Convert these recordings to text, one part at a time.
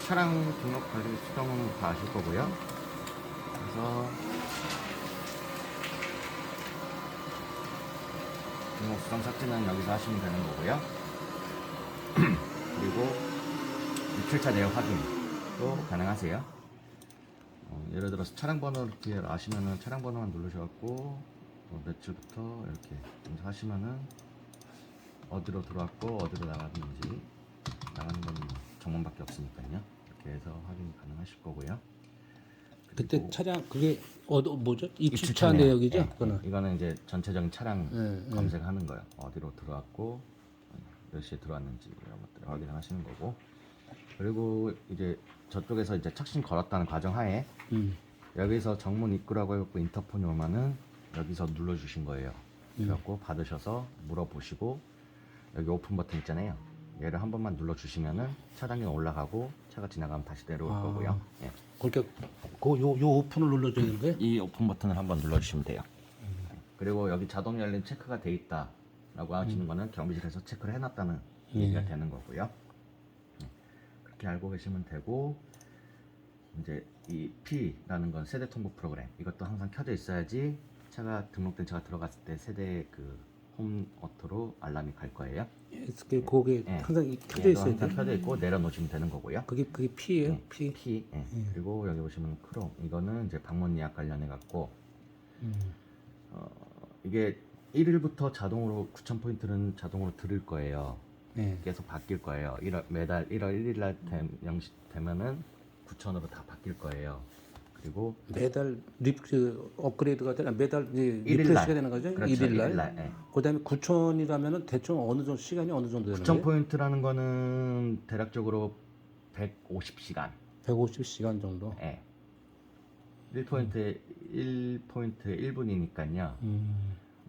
차량 등록 관리 수정은 다 아실 거고요. 그래서 등록 수정 삭제는 여기서 하시면 되는 거고요. 그리고 이틀차 내역 확인도 가능하세요. 예를 들어서 차량 번호를 이렇게 아시면은 차량 번호만 누르셔갖고 며칠부터 이렇게 하시면은 어디로 들어왔고 어디로 나갔는지, 나가는 건 정문밖에 없으니까요. 이렇게 해서 확인이 가능하실 거고요. 그때 차량 그게 뭐죠? 입주차 입주차 내역. 내역이죠? 예, 그거는. 이거는 이제 전체적인 차량 예, 검색하는 거예요. 어디로 들어왔고 몇 시에 들어왔는지 이런 것들을 확인하시는 거고. 그리고 이제 저쪽에서 이제 착신 걸었다는 가정하에 여기서 정문 입구라고 해갖고 인터폰이 오면은 여기서 눌러주신 거예요. 그래갖고 받으셔서 물어보시고 여기 오픈 버튼 있잖아요. 얘를 한 번만 눌러주시면은 차량이 올라가고 차가 지나가면 다시 내려올 거고요. 예. 그러니까 요 오픈을 눌러줘야 되는 거예요? 이 오픈 버튼을 한번 눌러주시면 돼요. 그리고 여기 자동 열림 체크가 돼 있다라고 하시는 거는 경비실에서 체크를 해놨다는 얘기가 되는 거고요. 그렇게 알고 계시면 되고, 이제 이 P라는 건 세대 통보 프로그램, 이것도 항상 켜져 있어야지 차가 등록된 차가 들어갔을 때 세대 그 홈 오토로 알람이 갈 거예요. 그게 예. 항상 켜져 있어야 항상 돼. 켜져 있고 내려놓으시면 되는 거고요. 그게 P예요? 예, P. P. 예. 그리고 여기 보시면 크롬, 이거는 이제 방문 예약 관련해 갖고 이게 1일부터 자동으로 9,000포인트는 자동으로 들을 거예요. 네. 계속 바뀔 거예요. 매달 1월 1일 날 되면은 9,000으로 다 바뀔 거예요. 그리고 매달 업그레이드가 되나 매달 일일 리프레시가 날. 되는 거죠? 그렇죠, 1일 날. 일일 날, 예. 그다음에 9,000이라면은 대충 어느 정도 시간이 어느 정도 되는 거예요? 9,000포인트라는 거는 대략적으로 150시간. 150시간 정도. 예. 1포인트에 1분이니까요.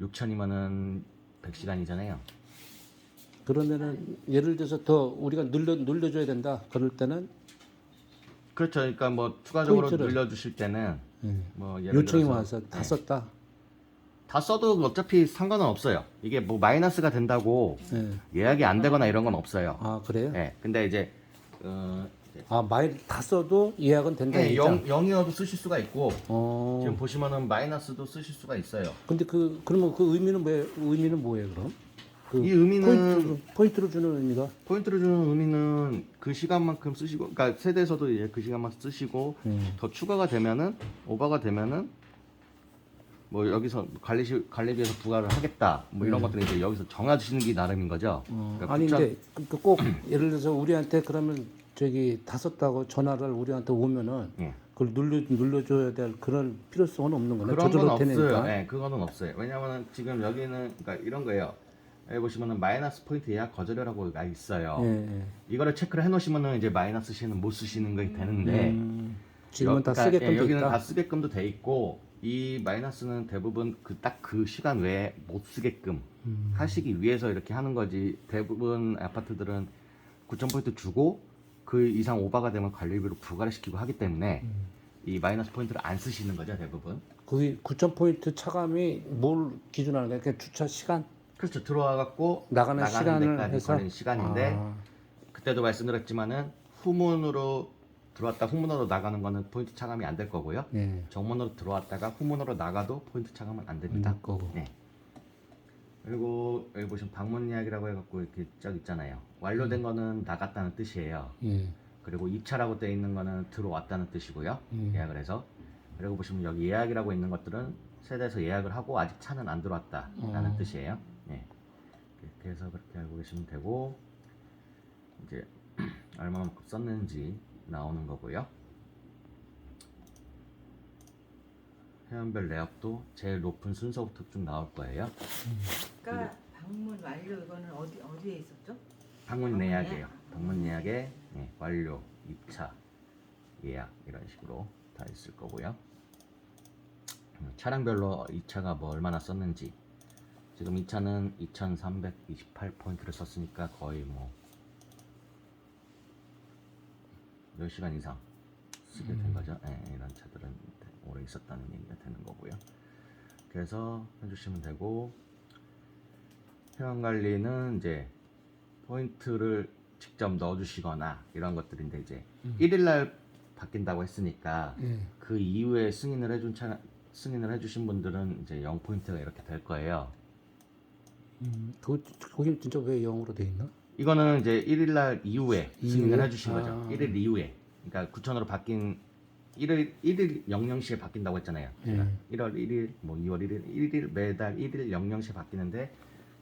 6,000이면은 100시간이잖아요. 그러면은 예를 들어서 더 우리가 눌러줘야 된다. 그럴 때는 그렇죠. 그러니까 뭐 추가적으로 포인트를. 늘려주실 때는 뭐 예를 요청이 들어서 와서 다 썼다. 다 써도 어차피 상관은 없어요. 이게 뭐 마이너스가 된다고 예. 예약이 안 되거나 이런 건 없어요. 아 그래요? 예. 근데 이제 아 마일 다 써도 예약은 된다. 예, 얘기죠? 0이어도 쓰실 수가 있고 지금 어. 보시면은 마이너스도 쓰실 수가 있어요. 근데 그러면 그 의미는 뭐예요 그럼? 이 의미는 포인트로 주는 의미가? 포인트를 주는 의미는 그 시간만큼 쓰시고, 그러니까 세대에서도 그 시간만 쓰시고 더 추가가 되면은 오버가 되면은 뭐 여기서 관리비에서 부과를 하겠다 뭐 이런 것들은 이제 여기서 정해주시는 게 나름인 거죠. 그러니까 아니 근데 꼭 예를 들어서 우리한테 그러면 저기 다 썼다고 전화를 우리한테 오면은 예. 그걸 눌러줘야 될 그런 필요성은 없는 거네. 그런 건 조절로 없어요. 되니까. 네, 그거는 없어요. 왜냐면은 지금 여기는 그러니까 이런 거예요. 여기 보시면은 마이너스 포인트 예약 거절이라고 가 있어요. 예. 이거를 체크를 해놓으시면은 이제 마이너스 시는 못 쓰시는 게 되는데 지금은 다 그러니까, 쓰게끔 돼 여기는 있다. 다 쓰게끔도 돼 있고 이 마이너스는 대부분 딱 그 시간 외에 못 쓰게끔 하시기 위해서 이렇게 하는 거지. 대부분 아파트들은 9,000포인트 주고 그 이상 오버가 되면 관리비로 부과를 시키고 하기 때문에 이 마이너스 포인트를 안 쓰시는 거죠 대부분. 그 9,000포인트 차감이 뭘 기준으로 하는 거야? 그냥 주차 시간? 그렇죠. 들어와갖고 나가는 시간을 데까지 해서? 걸리는 시간인데 아. 그때도 말씀드렸지만은 후문으로 들어왔다 후문으로 나가는 거는 포인트 차감이 안 될 거고요. 예. 정문으로 들어왔다가 후문으로 나가도 포인트 차감은 안 됩니다. 안 될 거고. 네. 그리고 여기 보시면 방문 예약이라고 해갖고 이렇게 쫙 있잖아요. 완료된 거는 나갔다는 뜻이에요. 예. 그리고 입차라고 되어 있는 거는 들어왔다는 뜻이고요. 예약을 해서. 그리고 보시면 여기 예약이라고 있는 것들은 세대에서 예약을 하고 아직 차는 안 들어왔다라는 뜻이에요. 네. 이렇게 해서 그렇게 알고 계시면 되고 이제 얼마만큼 썼는지 나오는 거고요. 회원별 내역도 제일 높은 순서부터 쭉 나올 거예요. 그러니까 방문 완료 이거는 어디에 있었죠? 방문 예약이에요. 방문 예약에 완료, 입차, 예약 이런 식으로 다 있을 거고요. 차량별로 이 차가 뭐 얼마나 썼는지 지금 이 차는 2,328포인트를 썼으니까 거의 뭐 몇 시간 이상 쓰게 된 거죠. 이런 차들은 오래 있었다는 얘기가 되는 거고요. 그래서 해주시면 되고 회원 관리는 이제 포인트를 직접 넣어주시거나 이런 것들인데 이제 1일날 바뀐다고 했으니까 예. 그 이후에 승인을 해주신 분들은 이제 0포인트가 이렇게 될 거예요. 거긴 진짜 왜 0으로 돼 있나? 이거는 이제 1일날 이후에 승인을 이후에? 해주신 거죠. 아. 1일 이후에. 그러니까 9천으로 바뀐 1일 00시에 바뀐다고 했잖아요. 예. 1월 1일, 뭐 2월 1일, 1일 매달 1일 00시에 바뀌는데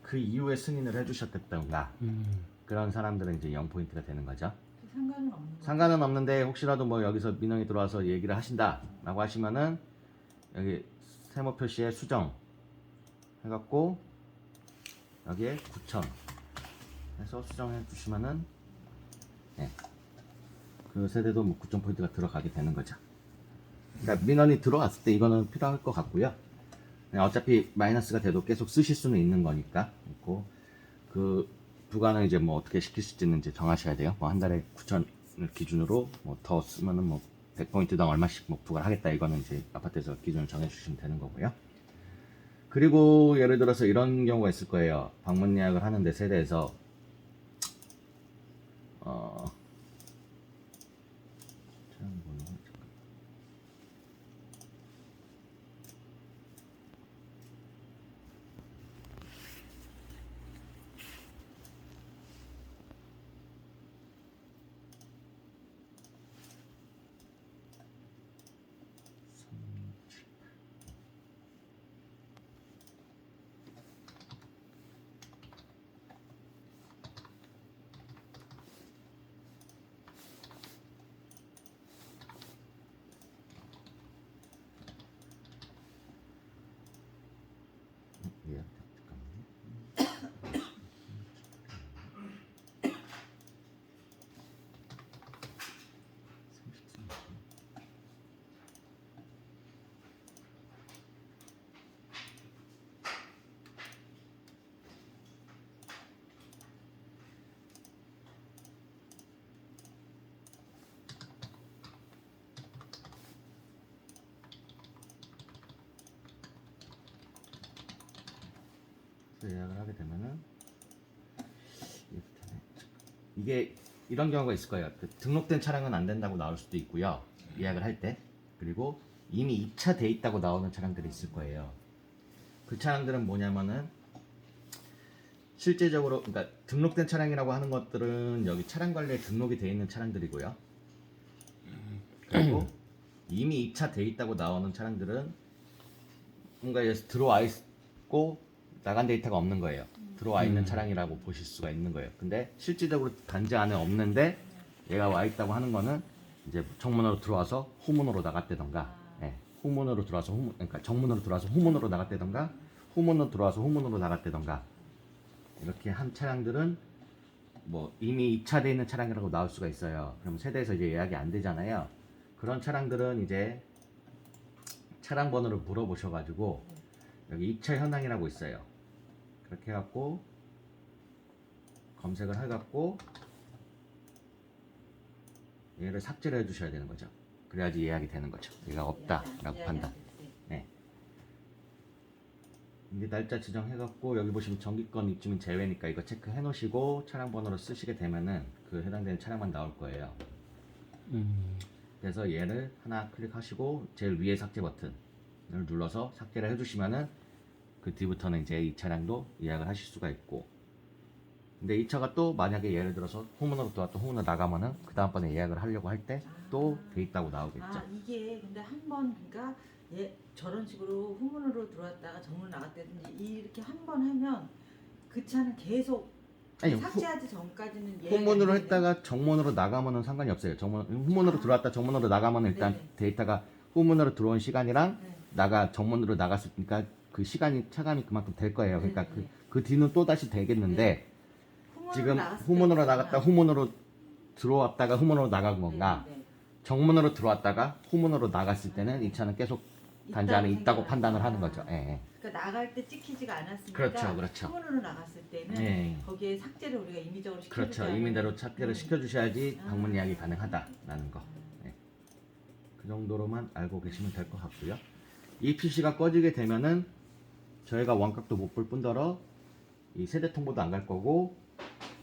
그 이후에 승인을 해주셨다던가 그런 사람들은 이제 0포인트가 되는 거죠. 상관은 없는 거. 상관은 없는데 혹시라도 뭐 여기서 민원이 들어와서 얘기를 하신다라고 하시면은 여기 세모 표시에 수정 해갖고 여기에 9천 해서 수정해 주시면은 그 세대도 뭐 9천 포인트가 들어가게 되는 거죠. 그러니까 민원이 들어왔을 때 이거는 필요할 것 같고요. 그냥 어차피 마이너스가 돼도 계속 쓰실 수는 있는 거니까 있고 그 부과는 이제 뭐 어떻게 시킬 수 있는지 정하셔야 돼요. 뭐 한 달에 9천을 기준으로 뭐 더 쓰면은 뭐 100포인트당 얼마씩 뭐 부과를 하겠다. 이거는 이제 아파트에서 기준을 정해주시면 되는 거고요. 그리고 예를 들어서 이런 경우가 있을 거예요. 방문 예약을 하는데 세대에서 예, 잠깐만요. 예약을 하게 되면은 이렇게 되네. 이게 이런 경우가 있을 거예요. 그 등록된 차량은 안 된다고 나올 수도 있고요. 예약을 할 때. 그리고 이미 입차돼 있다고 나오는 차량들이 있을 거예요. 그 차량들은 뭐냐면은 실제적으로 그러니까 등록된 차량이라고 하는 것들은 여기 차량 관리에 등록이 돼 있는 차량들이고요. 그리고 이미 입차돼 있다고 나오는 차량들은 뭔가 여기서 들어와 있고 나간 데이터가 없는 거예요. 들어와 있는 차량이라고 보실 수가 있는 거예요. 근데 실질적으로 단지 안에 없는데 얘가 와 있다고 하는 거는 이제 정문으로 들어와서 후문으로 나갔다던가, 후문으로 들어와서 그러니까 정문으로 들어와서 후문으로 나갔다던가, 후문으로 들어와서 후문으로 나갔다던가 이렇게 한 차량들은 뭐 이미 입차돼 있는 차량이라고 나올 수가 있어요. 그럼 세대에서 이제 예약이 안 되잖아요. 그런 차량들은 이제 차량 번호를 물어보셔가지고 여기 입차 현황이라고 있어요. 그렇게 해갖고 검색을 해갖고 얘를 삭제를 해주셔야 되는 거죠. 그래야지 예약이 되는 거죠. 얘가 없다라고 판단. 네. 이제 날짜 지정해갖고 여기 보시면 정기권 입주민 제외니까 이거 체크해 놓으시고 차량 번호를 쓰시게 되면은 그 해당되는 차량만 나올 거예요. 그래서 얘를 하나 클릭하시고 제일 위에 삭제 버튼을 눌러서 삭제를 해주시면은 그 뒤부터는 이제 이 차량도 예약을 하실 수가 있고, 근데 이 차가 또 만약에 예를 들어서 후문으로 들어왔다 후문으로 나가면은 그 다음번에 예약을 하려고 할 때 또 돼 있다고 나오겠죠. 아 이게 근데 한 번 그러니까 저런 식으로 후문으로 들어왔다가 정문 나갔다든지 이렇게 한 번 하면 그 차는 계속 아니, 삭제하기 전까지는 예약이 후문으로 안 되네. 했다가 정문으로 나가면은 상관이 없어요. 후문으로 들어왔다 정문으로 나가면은 일단 네네. 데이터가 후문으로 들어온 시간이랑 네. 정문으로 나갔으니까 그 시간이 차감이 그만큼 될 거예요. 그러니까 네네. 그 뒤는 또 다시 되겠는데 후문으로 지금 나갔을 후문으로 때는 나갔다 후문으로 들어왔다가 후문으로 나간 건가? 네, 네. 정문으로 들어왔다가 후문으로 나갔을 때는 이 차는 계속 단지 안에 있다고 생각을 판단을 하는 하는구나. 거죠. 예. 그러니까 나갈 때 찍히지가 않았으니까 그렇죠, 그렇죠. 후문으로 나갔을 때는 예. 거기에 삭제를 우리가 임의적으로 그렇죠. 시켜주지 임의대로 않으면- 삭제를 시켜주셔야지 방문 예약이 가능하다라는 거. 예. 그 정도로만 알고 계시면 될 것 같고요. 이 PC가 꺼지게 되면은 저희가 원값도 못 볼 뿐더러 이 세대 통보도 안 갈 거고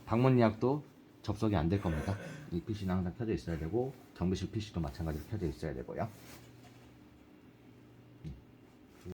방문 예약도 접속이 안 될 겁니다. 이 PC는 항상 켜져 있어야 되고 경비실 PC도 마찬가지로 켜져 있어야 되고요.